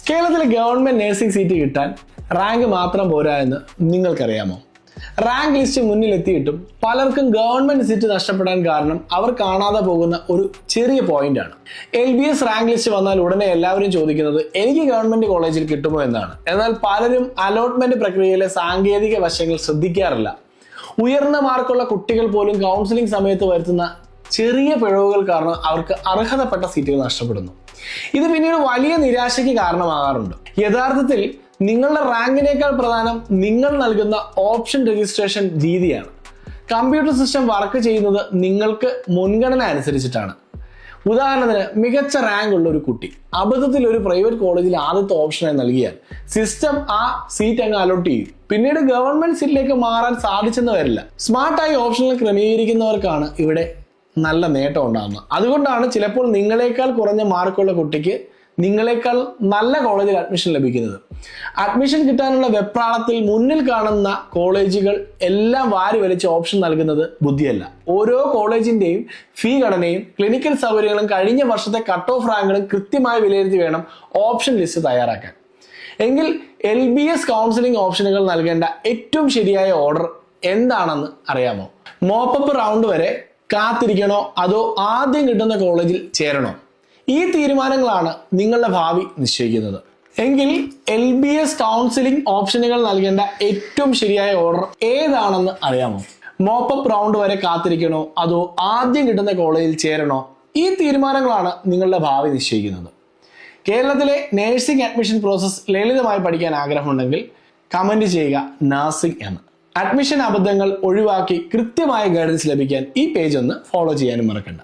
കേരളത്തിലെ government nursing seat കിട്ടാൻ rank മാത്രം പോരാ എന്ന് നിങ്ങൾക്കറിയാമോ? റാങ്ക് ലിസ്റ്റ് മുന്നിലെത്തിയിട്ടും പലർക്കും ഗവൺമെന്റ് സീറ്റ് നഷ്ടപ്പെടാൻ കാരണം അവർ കാണാതെ പോകുന്ന ഒരു ചെറിയ പോയിന്റ് ആണ്. LBS റാങ്ക് ലിസ്റ്റ് വന്നാൽ ഉടനെ എല്ലാവരും ചോദിക്കുന്നത് എനിക്ക് ഗവൺമെന്റ് കോളേജിൽ കിട്ടുമോ എന്നാണ്. എന്നാൽ പലരും അലോട്ട്മെന്റ് പ്രക്രിയയിലെ സാങ്കേതിക വശങ്ങൾ ശ്രദ്ധിക്കാറില്ല. ഉയർന്ന മാർക്കുള്ള കുട്ടികൾ പോലും കൗൺസിലിംഗ് സമയത്ത് വരുത്തുന്ന ചെറിയ പിഴവുകൾ കാരണം അവർക്ക് അർഹതപ്പെട്ട സീറ്റുകൾ നഷ്ടപ്പെടുന്നു. ഇത് പിന്നീട് വലിയ നിരാശയ്ക്ക് കാരണമാകാറുണ്ട്. യഥാർത്ഥത്തിൽ നിങ്ങളുടെ റാങ്കിനേക്കാൾ പ്രധാനം നിങ്ങൾ നൽകുന്ന ഓപ്ഷൻ രജിസ്ട്രേഷൻ രീതിയാണ്. കമ്പ്യൂട്ടർ സിസ്റ്റം വർക്ക് ചെയ്യുന്നത് നിങ്ങൾക്ക് മുൻഗണന അനുസരിച്ചിട്ടാണ്. ഉദാഹരണത്തിന്, മികച്ച റാങ്ക് ഉള്ള ഒരു കുട്ടി അബദ്ധത്തിൽ ഒരു പ്രൈവറ്റ് കോളേജിൽ ആദ്യത്തെ ഓപ്ഷനായി നൽകിയാൽ സിസ്റ്റം ആ സീറ്റ് അങ്ങ് അലോട്ട് ചെയ്യും. പിന്നീട് ഗവൺമെന്റ് സീറ്റിലേക്ക് മാറാൻ സാധിച്ചെന്ന് വരില്ല. സ്മാർട്ടായി ഓപ്ഷനുകൾ ക്രമീകരിക്കുന്നവർക്കാണ് ഇവിടെ നല്ല നേട്ടം ഉണ്ടാകുന്നത്. അതുകൊണ്ടാണ് ചിലപ്പോൾ നിങ്ങളെക്കാൾ കുറഞ്ഞ മാർക്കുള്ള കുട്ടിക്ക് നിങ്ങളെക്കാൾ നല്ല കോളേജിൽ അഡ്മിഷൻ ലഭിക്കുന്നത്. അഡ്മിഷൻ കിട്ടാനുള്ള വെപ്രാളത്തിൽ മുന്നിൽ കാണുന്ന കോളേജുകൾ എല്ലാം വാരി വലിച്ച് ഓപ്ഷൻ നൽകുന്നത് ബുദ്ധിയല്ല. ഓരോ കോളേജിന്റെയും ഫീ ഘടനയും ക്ലിനിക്കൽ സൗകര്യങ്ങളും കഴിഞ്ഞ വർഷത്തെ കട്ട് ഓഫ് റാങ്കുകളും കൃത്യമായി വിലയിരുത്തി വേണം ഓപ്ഷൻ ലിസ്റ്റ് തയ്യാറാക്കാൻ. എങ്കിൽ LBS കൗൺസിലിംഗ് ഓപ്ഷനുകൾ നൽകേണ്ട ഏറ്റവും ശരിയായ ഓർഡർ എന്താണെന്ന് അറിയാമോ? മോപ്പപ്പ് റൗണ്ട് വരെ കാത്തിരിക്കണോ അതോ ആദ്യം കിട്ടുന്ന കോളേജിൽ ചേരണോ? ഈ തീരുമാനങ്ങളാണ് നിങ്ങളുടെ ഭാവി നിശ്ചയിക്കുന്നത്. എങ്കിൽ LBS കൗൺസിലിംഗ് ഓപ്ഷനുകൾ നൽകേണ്ട ഏറ്റവും ശരിയായ ഓർഡർ ഏതാണെന്ന് അറിയാമോ? മോപ്പപ്പ് റൗണ്ട് വരെ കാത്തിരിക്കണോ അതോ ആദ്യം കിട്ടുന്ന കോളേജിൽ ചേരണോ? ഈ തീരുമാനങ്ങളാണ് നിങ്ങളുടെ ഭാവി നിശ്ചയിക്കുന്നത്. കേരളത്തിലെ നഴ്സിംഗ് അഡ്മിഷൻ പ്രോസസ് ലളിതമായി പഠിക്കാൻ ആഗ്രഹമുണ്ടെങ്കിൽ കമന്റ് ചെയ്യുക നഴ്സിംഗ് എന്ന്. അഡ്മിഷൻ അബദ്ധങ്ങൾ ഒഴിവാക്കി കൃത്യമായ ഗൈഡൻസ് ലഭിക്കാൻ ഈ പേജ് ഒന്ന് ഫോളോ ചെയ്യാനും മറക്കണ്ട.